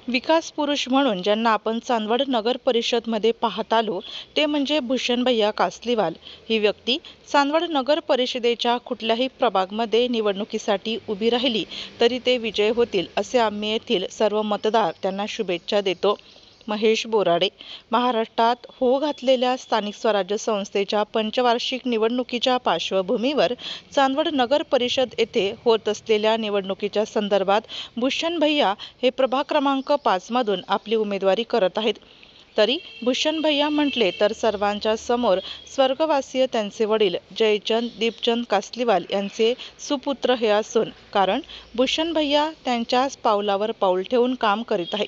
विकास पुरुष म्हणून ज्यांना आपण चांदवड नगर परिषदमध्ये पाहत आलो ते म्हणजे भूषण भैया कासलीवाल। ही व्यक्ती चांदवड नगर परिषदेच्या कुठल्याही प्रभागमध्ये निवडणुकीसाठी उभी राहिली तरी ते विजय होतील असे आम्ही येथील सर्व मतदार त्यांना शुभेच्छा देतो। महेश बोराडे। महाराष्ट्रात हो घातलेल्या स्थानिक स्वराज्य संस्थेच्या पंचवार्षिक निवडणुकीच्या पार्श्वभूमीवर चांदवड नगर परिषद येथे होत असलेल्या निवडणुकीच्या संदर्भात भूषण भैया हे प्रभाग क्रमांक 5 मधून आपली उमेदवारी करत आहेत। तरी भूषण भैया म्हटले तर सर्वांच्या समोर स्वर्गवासीय त्यांचे वडील जयचंद दीपचंद कासलीवाल यांचे सुपुत्र हे असून कारण भूषण भैया त्यांच्याच पावलावर पाऊल ठेवून काम करीत आहे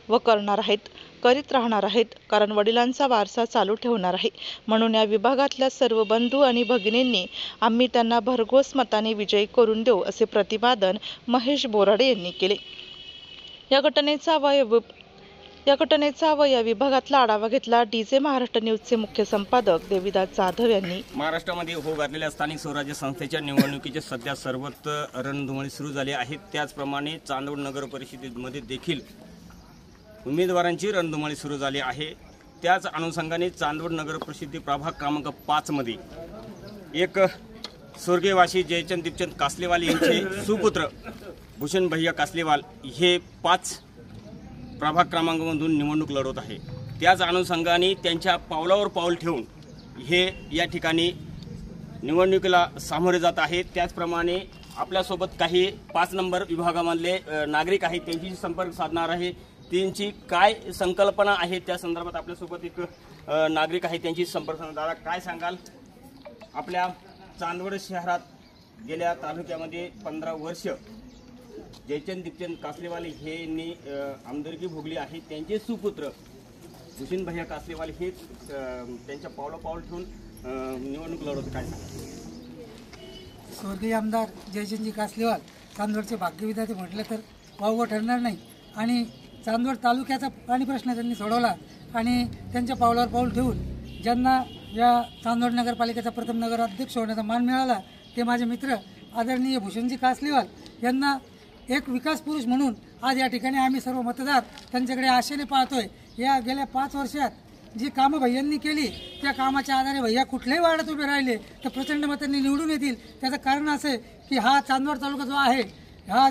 व करणार आहेत, करीत राहणार आहेत, कारण वडिलांचा वारसा चालू ठेवणार आहे। म्हणून या विभागातल्या सर्व बंधू आणि भगिनींनी आम्ही त्यांना भरघोस मताने विजयी करून देऊ असे प्रतिपादन महेश बोराडे यांनी केले। या घटनेचा व या विभागातला आढावा घेतला डीजे महाराष्ट्र न्यूजचे मुख्य संपादक देविदास जाधव यांनी। महाराष्ट्रामध्ये हो घातलेल्या स्थानिक स्वराज्य संस्थेच्या निवडणुकीचे सध्या सर्वत्र रणधुमाळी सुरू झाली आहे। त्याचप्रमाणे चांदवड नगर परिषदेमध्ये देखील उमेदवारांची रणधुमाळी सुरू झाली आहे। त्याच अनुषंगाने चांदवड नगर परिषद प्रभाग क्रमांक 5 मध्ये एक स्वर्गवासी जयचंद दीपचंद कासलीवाल यांचे सुपुत्र भूषण भैया कासलीवाल हे 5 प्रभाग क्रमांकामधून निवडणूक लढवत आहे। त्याच अनुषंगाने त्यांच्या पावलावर पाऊल ठेवून हे या ठिकाणी निवडणुकीला सामोरे जात आहेत। त्याचप्रमाणे आपल्यासोबत काही 5 नंबर विभागामधले नागरिक आहेत, त्यांच्याशी संपर्क साधणार आहे। त्यांची काय संकल्पना आहे त्या संदर्भात आपल्यासोबत एक नागरिक आहे, त्यांची संपर्क साधणार। दादा, काय सांगाल? आपल्या चांदवड शहरात गेल्या तालुक्यामध्ये 15 वर्ष जयचंद दीपचंद कासलीवाल यांनी आमदारकी भोगली आहे। त्यांचे सुपुत्र भूषण भैया कासलीवाल हे त्यांच्या पावलं ठेवून निवडणूक लढवत। काय सांगाल? स्वर्गीय आमदार जयचंदजी कासलीवाल चांदवडचे भाग्यविधाते म्हटलं तर वावगं ठरणार नाही आणि चांदवड तालुक्याचा पाणी प्रश्न त्यांनी सोडवला आणि त्यांच्या पावलावर पाऊल ठेवून ज्यांना या चांदवड नगरपालिकेचा प्रथम नगराध्यक्ष होण्याचा मान मिळाला ते माझे मित्र आदरणीय भूषणजी कासलीवाल यांना एक विकास पुरुष म्हणून आज या ठिकाणी आम्ही सर्व मतदार त्यांच्याकडे आशेने पाहतोय। या गेल्या 5 वर्षात जी कामं भैयांनी केली त्या कामाच्या आधारे भैया कुठल्याही वार्डात उभे राहिले तर प्रचंड मतांनी निवडून येतील। त्याचं कारण असे की हा चांदवड तालुका जो आहे हा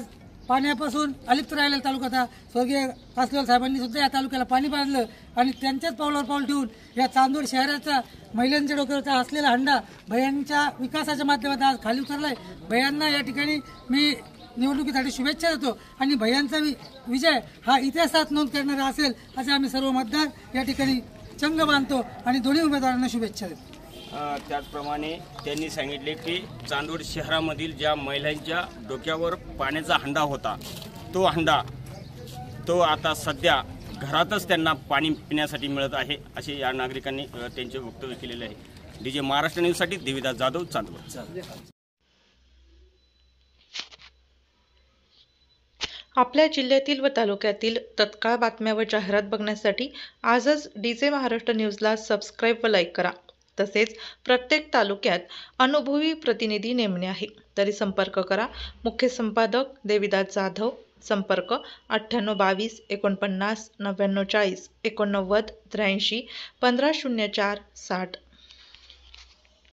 पाण्यापासून अलिप्त राहिलेला तालुका होता। स्वर्गीय कासलीवाल साहेबांनी सुद्धा या तालुक्याला पाणी बांधलं आणि त्यांच्याच पावलावर पाऊल ठेवून या चांदवड शहराचा महिलांच्या डोक्यावरचा असलेला हंडा भैयांच्या विकासाच्या माध्यमातून आज खाली उतरलाय। भैयांना या ठिकाणी मी निवडणुकीसाठी शुभेच्छा देतो आणि भैयांचा विजय हा इतिहासात नोंद करणारा असेल असे आम्ही सर्व मतदार या ठिकाणी चंग बांधतो आणि दोन्ही उमेदवारांना शुभेच्छा देतो। त्याचप्रमाणे त्यांनी सांगितले की चांदवड शहरामधील ज्या महिलांच्या डोक्यावर पाण्याचा हंडा होता तो आता सध्या घरातच त्यांना पाणी पिण्यासाठी मिळत आहे असे या नागरिकांनी त्यांचे वक्तव्य केलेले आहे। डीजे महाराष्ट्र न्यूजसाठी देविदास जाधव, चांदवड। आपल्या जिल्ह्यातील व तालुक्यातील तत्काळ बातम्या व जाहिरात बघण्यासाठी आजच डीजे महाराष्ट्र न्यूजला सबस्क्राईब व लाईक करा। तसेच प्रत्येक तालुक्यात अनुभवी प्रतिनिधी नेमणे आहे तरी संपर्क करा। मुख्य संपादक देविदास जाधव। संपर्क 9822 49 99 40 89 83 1504 60।